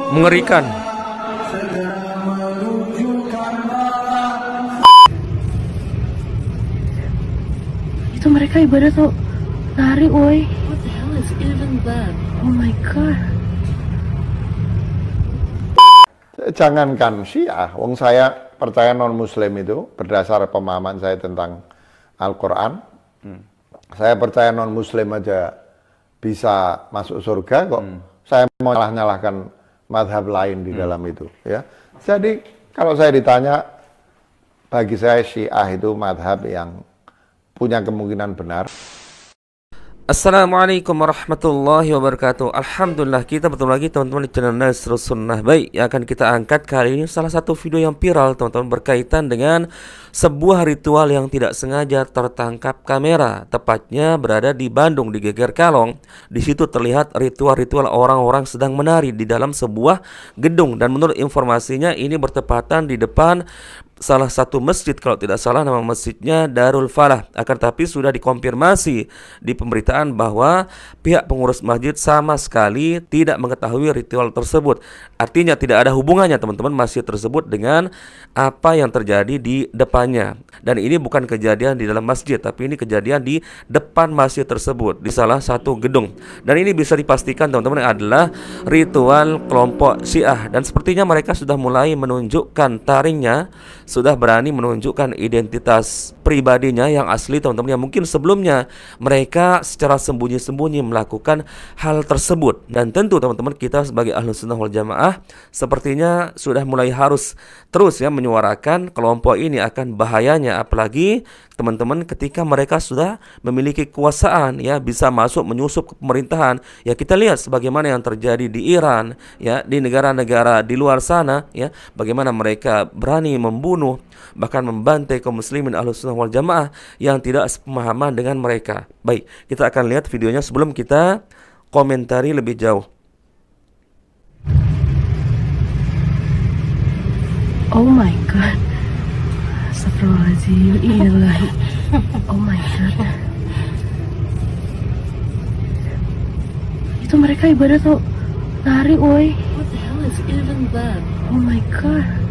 Mengerikan. Itu mereka ibadah tuh lari, woi. What the hell is even that? Oh my god. Jangankan Syiah, wong saya percaya non-Muslim itu berdasar pemahaman saya tentang Al-Quran. Saya percaya non-Muslim aja bisa masuk surga kok. Saya mau nyalahkan madhab lain di dalam itu. Ya. Jadi kalau saya ditanya, bagi saya Syiah itu madhab yang punya kemungkinan benar. Assalamualaikum warahmatullahi wabarakatuh. Alhamdulillah, kita bertemu lagi teman-teman di channel Nasrus Sunnah. Baik, yang akan kita angkat kali ini salah satu video yang viral teman-teman, berkaitan dengan sebuah ritual yang tidak sengaja tertangkap kamera, tepatnya berada di Bandung, di Geger Kalong. Di situ terlihat ritual-ritual orang-orang sedang menari di dalam sebuah gedung, dan menurut informasinya ini bertepatan di depan salah satu masjid, kalau tidak salah nama masjidnya Darul Falah. Akan tapi sudah dikonfirmasi di pemberitaan bahwa pihak pengurus masjid sama sekali tidak mengetahui ritual tersebut. Artinya tidak ada hubungannya teman-teman masjid tersebut dengan apa yang terjadi di depannya. Dan ini bukan kejadian di dalam masjid, tapi ini kejadian di depan masjid tersebut, di salah satu gedung. Dan ini bisa dipastikan teman-teman adalah ritual kelompok Syiah. Dan sepertinya mereka sudah mulai menunjukkan taringnya, sudah berani menunjukkan identitas pribadinya yang asli teman-teman, yang mungkin sebelumnya mereka secara sembunyi-sembunyi melakukan hal tersebut. Dan tentu teman-teman, kita sebagai Ahlus Sunnah wal Jamaah sepertinya sudah mulai harus terus ya menyuarakan kelompok ini akan bahayanya, apalagi teman-teman ketika mereka sudah memiliki kekuasaan ya, bisa masuk menyusup ke pemerintahan. Ya kita lihat sebagaimana yang terjadi di Iran ya, di negara-negara di luar sana ya, bagaimana mereka berani membunuh bahkan membantai kaum muslimin Ahlus Sunnah wal Jamaah yang tidak sepemahaman dengan mereka. Baik, kita akan lihat videonya sebelum kita komentari lebih jauh. Oh my god. Astagfirullahaladzim. Ilahi. Oh my god. Itu mereka ibadah tuh lari, woi. What the hell is even that? Oh my god.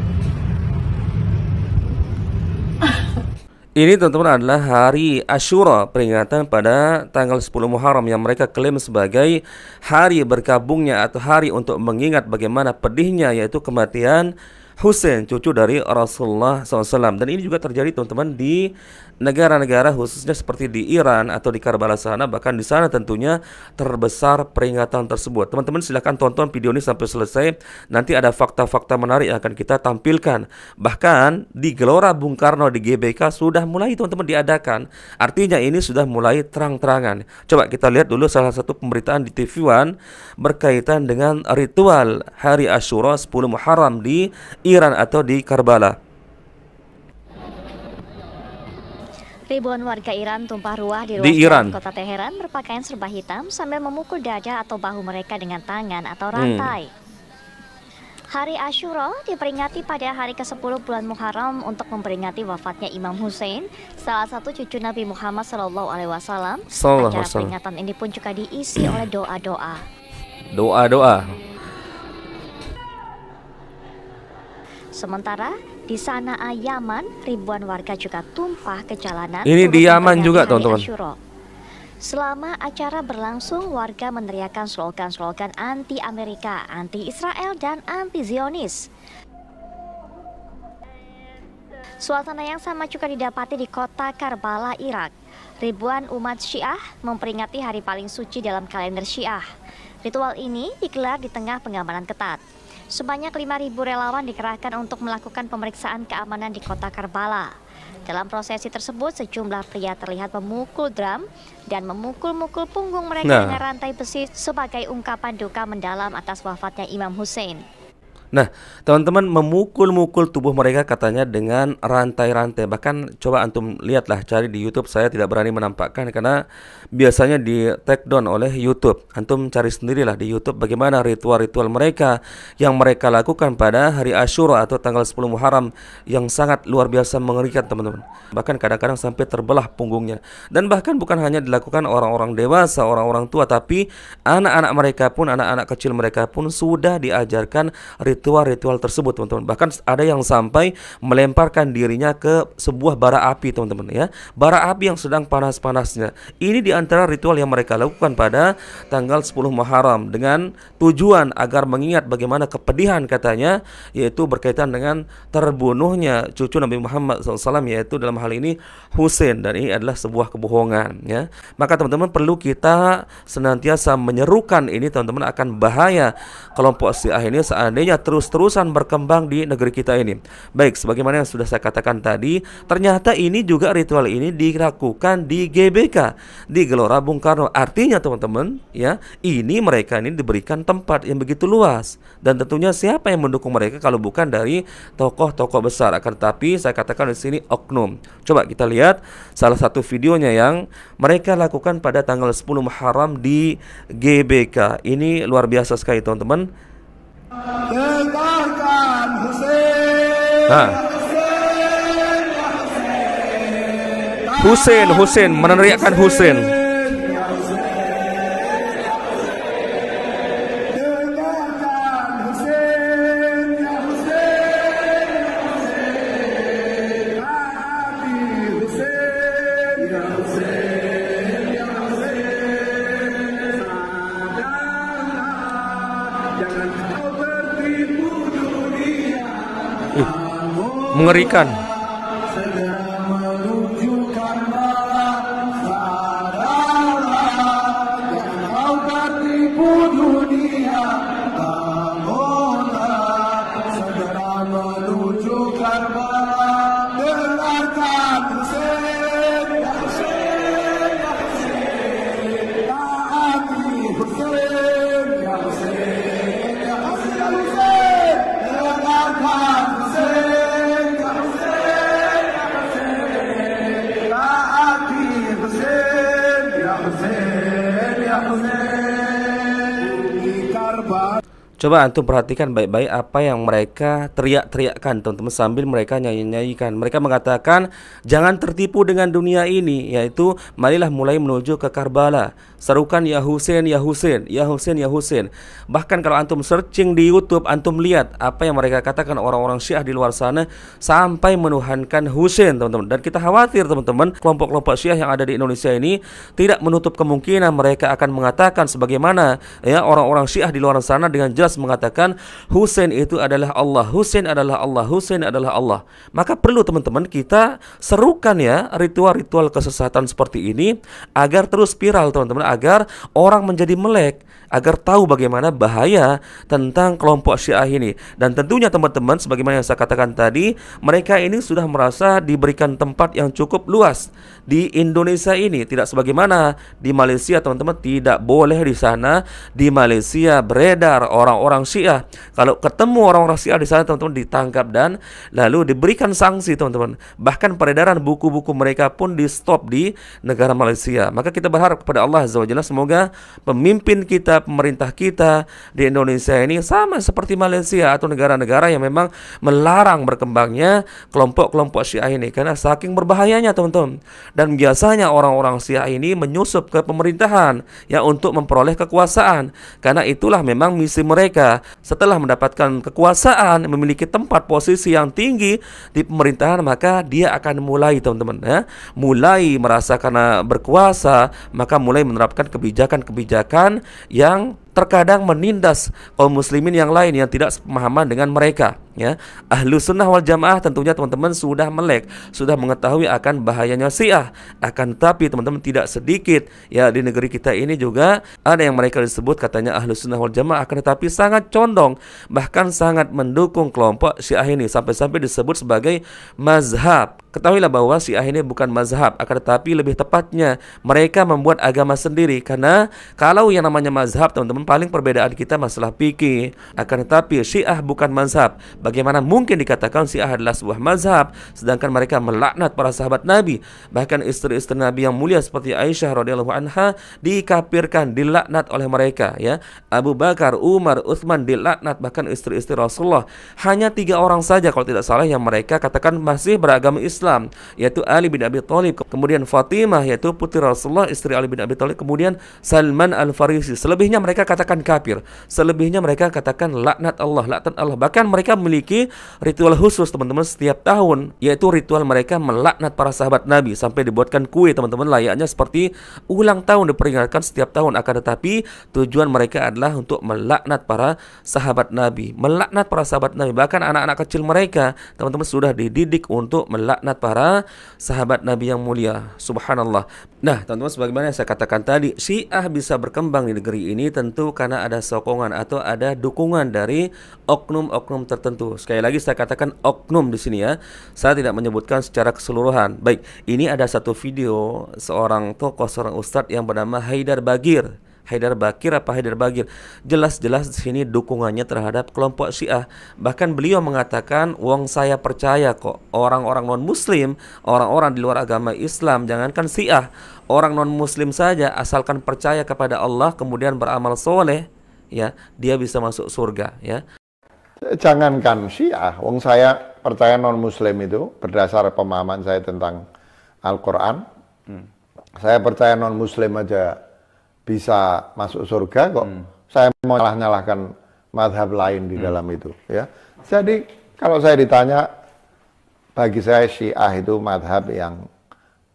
Ini teman-teman adalah hari Asyura, peringatan pada tanggal 10 Muharram yang mereka klaim sebagai hari berkabungnya atau hari untuk mengingat bagaimana pedihnya yaitu kematian Husain, cucu dari Rasulullah SAW. Dan ini juga terjadi teman-teman di negara-negara khususnya seperti di Iran atau di Karbala sana. Bahkan di sana tentunya terbesar peringatan tersebut. Teman-teman silahkan tonton video ini sampai selesai. Nanti ada fakta-fakta menarik yang akan kita tampilkan. Bahkan di Gelora Bung Karno di GBK sudah mulai teman-teman diadakan. Artinya ini sudah mulai terang-terangan. Coba kita lihat dulu salah satu pemberitaan di TV One berkaitan dengan ritual hari Asyura 10 Muharram di Iran atau di Karbala. Ribuan warga Iran tumpah ruah di Iran, kota Teheran berpakaian serba hitam sambil memukul dada atau bahu mereka dengan tangan atau rantai. Hari Asyura diperingati pada hari ke-10 bulan Muharram untuk memperingati wafatnya Imam Husain, salah satu cucu Nabi Muhammad SAW. Acara peringatan ini pun juga diisi oleh doa-doa. Sementara di Sanaa, Yaman, ribuan warga juga tumpah ke jalanan. Ini di Yaman juga teman-teman. Selama acara berlangsung, warga meneriakkan slogan-slogan anti-Amerika, anti-Israel, dan anti-Zionis. Suasana yang sama juga didapati di kota Karbala, Irak. Ribuan umat Syiah memperingati hari paling suci dalam kalender Syiah. Ritual ini digelar di tengah pengamanan ketat. Sebanyak 5.000 relawan dikerahkan untuk melakukan pemeriksaan keamanan di kota Karbala. Dalam prosesi tersebut, sejumlah pria terlihat memukul drum dan memukul-mukul punggung mereka dengan rantai besi sebagai ungkapan duka mendalam atas wafatnya Imam Husain. Nah, teman-teman, memukul-mukul tubuh mereka katanya dengan rantai-rantai. Bahkan coba antum lihatlah, cari di YouTube. Saya tidak berani menampakkan karena biasanya di take down oleh YouTube. Antum cari sendirilah di YouTube bagaimana ritual-ritual mereka yang mereka lakukan pada hari Asyura atau tanggal 10 Muharram, yang sangat luar biasa mengerikan, teman-teman. Bahkan kadang-kadang sampai terbelah punggungnya. Dan bahkan bukan hanya dilakukan orang-orang dewasa, orang-orang tua, tapi anak-anak mereka pun, anak-anak kecil mereka pun sudah diajarkan ritual-ritual tersebut, teman-teman. Bahkan ada yang sampai melemparkan dirinya ke sebuah bara api, teman-teman, ya. Bara api yang sedang panas-panasnya. Ini di antara ritual yang mereka lakukan pada tanggal 10 Muharram dengan tujuan agar mengingat bagaimana kepedihan katanya, yaitu berkaitan dengan terbunuhnya cucu Nabi Muhammad SAW, yaitu dalam hal ini Husain, dan ini adalah sebuah kebohongan, ya. Maka teman-teman perlu kita senantiasa menyerukan ini, teman-teman, akan bahaya kelompok Syiah ini seandainya terus-terusan berkembang di negeri kita ini. Baik, sebagaimana yang sudah saya katakan tadi, ternyata ini juga ritual ini dilakukan di GBK, di Gelora Bung Karno. Artinya teman-teman, ya, ini mereka ini diberikan tempat yang begitu luas, dan tentunya siapa yang mendukung mereka kalau bukan dari tokoh-tokoh besar. Akan tetapi saya katakan di sini oknum. Coba kita lihat salah satu videonya yang mereka lakukan pada tanggal 10 Muharram di GBK. Ini luar biasa sekali, teman-teman. Nah, Husain meneriakkan Husain. Mengerikan. Coba antum perhatikan baik-baik apa yang mereka teriak-teriakkan, teman-teman, sambil mereka nyanyi-nyanyikan. Mereka mengatakan, jangan tertipu dengan dunia ini, yaitu marilah mulai menuju ke Karbala. Serukan ya Husain, ya Husain, ya Husain, ya Husain. Bahkan kalau antum searching di YouTube, antum lihat apa yang mereka katakan orang-orang Syiah di luar sana sampai menuhankan Husain, teman-teman. Dan kita khawatir, teman-teman, kelompok-kelompok Syiah yang ada di Indonesia ini tidak menutup kemungkinan mereka akan mengatakan sebagaimana ya orang-orang Syiah di luar sana dengan jelas mengatakan Husain itu adalah Allah, Husain adalah Allah, Husain adalah Allah. Maka perlu, teman-teman, kita serukan ya ritual-ritual kesesatan seperti ini agar terus viral, teman-teman, agar orang menjadi melek, agar tahu bagaimana bahaya tentang kelompok Syiah ini. Dan tentunya, teman-teman, sebagaimana yang saya katakan tadi, mereka ini sudah merasa diberikan tempat yang cukup luas di Indonesia ini. Tidak sebagaimana di Malaysia, teman-teman, tidak boleh di sana. Di Malaysia beredar orang-orang Syiah. Kalau ketemu orang-orang Syiah di sana, teman-teman, ditangkap dan lalu diberikan sanksi, teman-teman. Bahkan peredaran buku-buku mereka pun di stop di negara Malaysia. Maka kita berharap kepada Allah Azza wa Jalla, semoga pemimpin kita, pemerintah kita di Indonesia ini sama seperti Malaysia atau negara-negara yang memang melarang berkembangnya kelompok-kelompok Syiah ini, karena saking berbahayanya, teman-teman. Dan biasanya orang-orang Syiah ini menyusup ke pemerintahan ya untuk memperoleh kekuasaan, karena itulah memang misi mereka. Setelah mendapatkan kekuasaan, memiliki tempat posisi yang tinggi di pemerintahan, maka dia akan mulai, teman-teman, ya, mulai merasa karena berkuasa, maka mulai menerapkan kebijakan-kebijakan yang terkadang menindas kaum muslimin yang lain yang tidak sepemahaman dengan mereka, ya. Ahlus Sunnah wal Jamaah tentunya, teman-teman, sudah melek, sudah mengetahui akan bahayanya Syiah. Akan tapi, teman-teman, tidak sedikit ya di negeri kita ini juga ada yang mereka disebut katanya Ahlus Sunnah wal Jamaah, akan tetapi sangat condong, bahkan sangat mendukung kelompok Syiah ini, sampai-sampai disebut sebagai mazhab. Ketahuilah bahwa Syiah ini bukan mazhab, akan tetapi lebih tepatnya mereka membuat agama sendiri. Karena kalau yang namanya mazhab, teman-teman, paling perbedaan kita masalah fikih. Akan tetapi Syiah bukan mazhab. Bagaimana mungkin dikatakan Syiah adalah sebuah mazhab sedangkan mereka melaknat para sahabat Nabi? Bahkan istri-istri Nabi yang mulia seperti Aisyah radhiyallahu anha dikafirkan, dilaknat oleh mereka, ya. Abu Bakar, Umar, Utsman dilaknat, bahkan istri-istri Rasulullah. Hanya 3 orang saja kalau tidak salah yang mereka katakan masih beragama Islam, yaitu Ali bin Abi Thalib, kemudian Fatimah yaitu putri Rasulullah, istri Ali bin Abi Thalib, kemudian Salman Al-Farisi. Selebihnya mereka katakan kafir. Selebihnya mereka katakan laknat Allah, laknat Allah. Bahkan mereka memiliki ritual khusus teman-teman setiap tahun, yaitu ritual mereka melaknat para sahabat Nabi sampai dibuatkan kue teman-teman, layaknya seperti ulang tahun diperingatkan setiap tahun. Akan tetapi tujuan mereka adalah untuk melaknat para sahabat Nabi, melaknat para sahabat Nabi. Bahkan anak-anak kecil mereka teman-teman sudah dididik untuk melaknat para sahabat Nabi yang mulia. Subhanallah. Nah teman-teman, sebagaimana yang saya katakan tadi, Syiah bisa berkembang di negeri ini tentu karena ada sokongan atau ada dukungan dari oknum-oknum tertentu. Sekali lagi saya katakan oknum di sini, ya. Saya tidak menyebutkan secara keseluruhan. Baik, ini ada satu video seorang tokoh, seorang ustadz yang bernama Haidar Bagir. Haidar Bakir apa Haidar Bagir, jelas-jelas di sini dukungannya terhadap kelompok Syiah. Bahkan beliau mengatakan, wong saya percaya kok orang-orang non-muslim, orang-orang di luar agama Islam, jangankan Syiah, orang non-muslim saja asalkan percaya kepada Allah kemudian beramal soleh, ya, dia bisa masuk surga, ya. Jangankan Syiah, wong saya percaya non-muslim itu berdasar pemahaman saya tentang Al-Quran. Saya percaya non-muslim aja bisa masuk surga kok. Saya mau nyalahkan madhab lain di dalam itu, ya. Jadi kalau saya ditanya, bagi saya Syiah itu madhab yang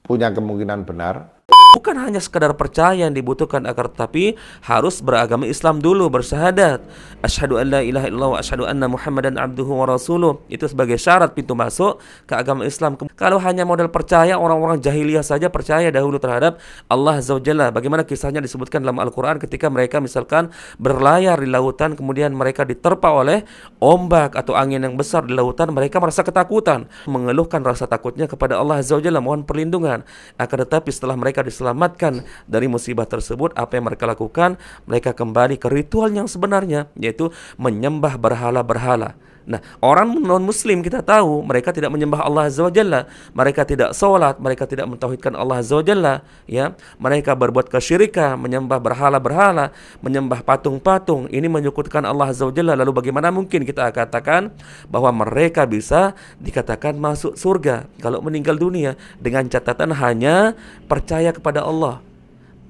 punya kemungkinan benar. Bukan hanya sekadar percaya yang dibutuhkan, agar tetapi harus beragama Islam dulu, bersyahadat asyhadu an la ilaha illallah wa asyhadu anna Muhammadan abduhu wa rasuluh. Itu sebagai syarat pintu masuk ke agama Islam. Kalau hanya modal percaya, orang-orang jahiliyah saja percaya dahulu terhadap Allah Azza wa Jalla. Bagaimana kisahnya disebutkan dalam Al-Quran ketika mereka misalkan berlayar di lautan, kemudian mereka diterpa oleh ombak atau angin yang besar di lautan, mereka merasa ketakutan, mengeluhkan rasa takutnya kepada Allah Azza wa Jalla, mohon perlindungan. Akan tetapi setelah mereka diselamatkan dari musibah tersebut, apa yang mereka lakukan? Mereka kembali ke ritual yang sebenarnya, yaitu menyembah berhala-berhala. Nah, orang non-muslim kita tahu mereka tidak menyembah Allah Azza wa Jalla, mereka tidak sholat, mereka tidak mentauhidkan Allah Azza wa Jalla, ya. Mereka berbuat kesyirikan, menyembah berhala-berhala, menyembah patung-patung. Ini menyekutukan Allah Azza wa Jalla. Lalu bagaimana mungkin kita katakan bahwa mereka bisa dikatakan masuk surga kalau meninggal dunia dengan catatan hanya percaya kepada Allah?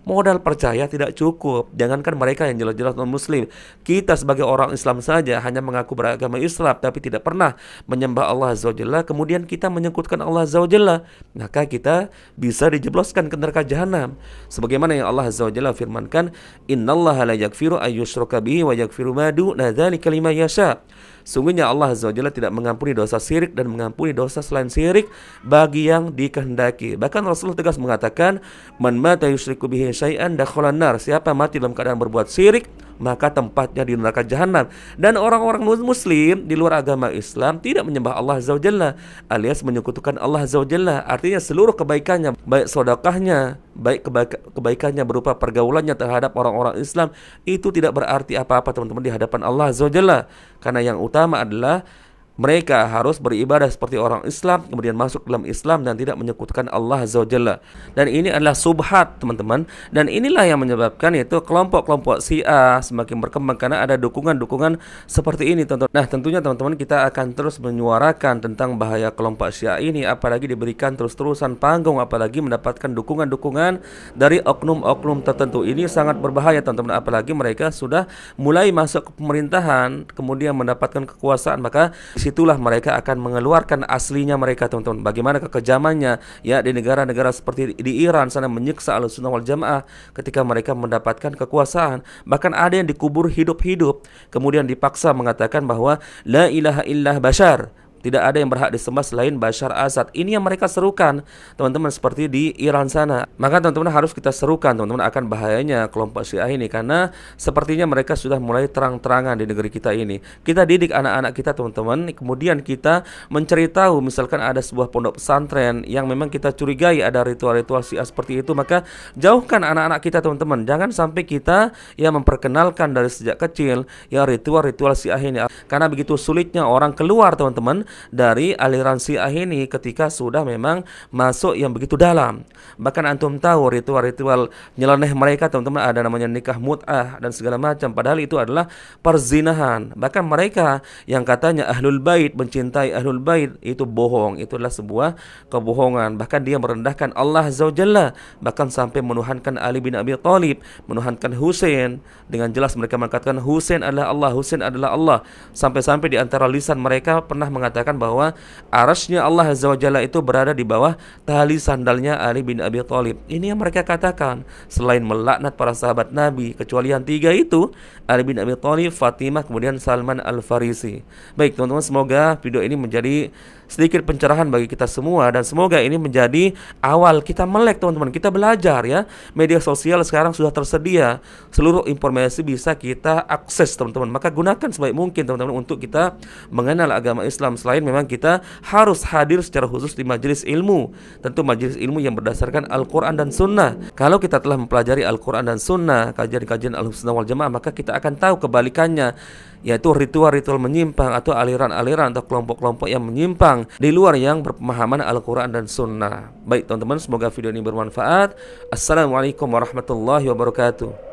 Modal percaya tidak cukup. Jangankan mereka yang jelas-jelas non-muslim, kita sebagai orang Islam saja hanya mengaku beragama Islam tapi tidak pernah menyembah Allah Azza wa Jalla, kemudian kita menyekutukan Allah Azza wa Jalla, maka kita bisa dijebloskan ke neraka jahanam. Sebagaimana yang Allah Azza wa Jalla firmankan, innallaha la yaghfiru ayyushraka bihi wa yaghfiru ma duna dzalika liman yasha. Sungguhnya Allah Azza wa Jalla tidak mengampuni dosa syirik dan mengampuni dosa selain syirik bagi yang dikehendaki. Bahkan Rasulullah tegas mengatakan, man mata yusyriku bihi syai'an dakhalan nar. Siapa mati dalam keadaan berbuat syirik, maka tempatnya di neraka jahanam. Dan orang-orang muslim di luar agama Islam tidak menyembah Allah Azza wa Jalla, alias menyekutukan Allah Azza wa Jalla. Artinya seluruh kebaikannya, baik sedekahnya, baik kebaikannya berupa pergaulannya terhadap orang-orang Islam, itu tidak berarti apa-apa teman-teman di hadapan Allah Azza wa Jalla. Karena yang utama adalah mereka harus beribadah seperti orang Islam, kemudian masuk dalam Islam dan tidak menyekutukan Allah Azza wa Jalla. Dan ini adalah subhat teman-teman. Dan inilah yang menyebabkan yaitu kelompok-kelompok Syiah semakin berkembang karena ada dukungan-dukungan seperti ini teman-teman. Nah tentunya teman-teman kita akan terus menyuarakan tentang bahaya kelompok Syiah ini, apalagi diberikan terus-terusan panggung, apalagi mendapatkan dukungan-dukungan dari oknum-oknum tertentu. Ini sangat berbahaya teman-teman, apalagi mereka sudah mulai masuk ke pemerintahan, kemudian mendapatkan kekuasaan, maka itulah mereka akan mengeluarkan aslinya mereka teman-teman. Bagaimana kekejamannya ya di negara-negara seperti di Iran sana, menyiksa Ahlussunnah wal Jamaah ketika mereka mendapatkan kekuasaan. Bahkan ada yang dikubur hidup-hidup kemudian dipaksa mengatakan bahwa la ilaha illallah bashar, Tidak ada yang berhak disembah selain Bashar Assad. Ini yang mereka serukan, teman-teman, seperti di Iran sana. Maka teman-teman harus kita serukan, teman-teman, akan bahayanya kelompok Syiah ini, karena sepertinya mereka sudah mulai terang-terangan di negeri kita ini. Kita didik anak-anak kita, teman-teman, kemudian kita mencari tahu misalkan ada sebuah pondok pesantren yang memang kita curigai ada ritual-ritual Syiah seperti itu, maka jauhkan anak-anak kita, teman-teman. Jangan sampai kita yang memperkenalkan dari sejak kecil ya ritual-ritual Syiah ini, karena begitu sulitnya orang keluar, teman-teman, dari aliran Syiah ini ketika sudah memang masuk yang begitu dalam. Bahkan antum tahu ritual-ritual nyeleneh mereka, teman-teman, ada namanya nikah mut'ah dan segala macam, padahal itu adalah perzinahan. Bahkan mereka yang katanya ahlul bait, mencintai ahlul bait, itu bohong, itu adalah sebuah kebohongan. Bahkan dia merendahkan Allah Azza wa Jalla, bahkan sampai menuhankan Ali bin Abi Thalib, menuhankan Husain. Dengan jelas mereka mengatakan Husain adalah Allah, Husain adalah Allah. Sampai-sampai di antara lisan mereka pernah mengatakan bahwa arasnya Allah Azza wa Jalla itu berada di bawah tali sandalnya Ali bin Abi Thalib. Ini yang mereka katakan, selain melaknat para sahabat Nabi, kecuali yang tiga itu, Ali bin Abi Thalib, Fatimah, kemudian Salman Al-Farisi. Baik, teman-teman, semoga video ini menjadi sedikit pencerahan bagi kita semua, dan semoga ini menjadi awal kita melek, teman-teman. Kita belajar ya. Media sosial sekarang sudah tersedia, seluruh informasi bisa kita akses, teman-teman. Maka gunakan sebaik mungkin, teman-teman, untuk kita mengenal agama Islam. Selain memang kita harus hadir secara khusus di majelis ilmu, tentu majelis ilmu yang berdasarkan Al-Quran dan Sunnah. Kalau kita telah mempelajari Al-Quran dan Sunnah, kajian-kajian Ahlussunnah wal Jamaah, maka kita akan tahu kebalikannya, yaitu ritual-ritual menyimpang atau aliran-aliran atau kelompok-kelompok yang menyimpang di luar yang berpemahaman Al-Quran dan Sunnah. Baik, teman-teman, semoga video ini bermanfaat. Assalamualaikum warahmatullahi wabarakatuh.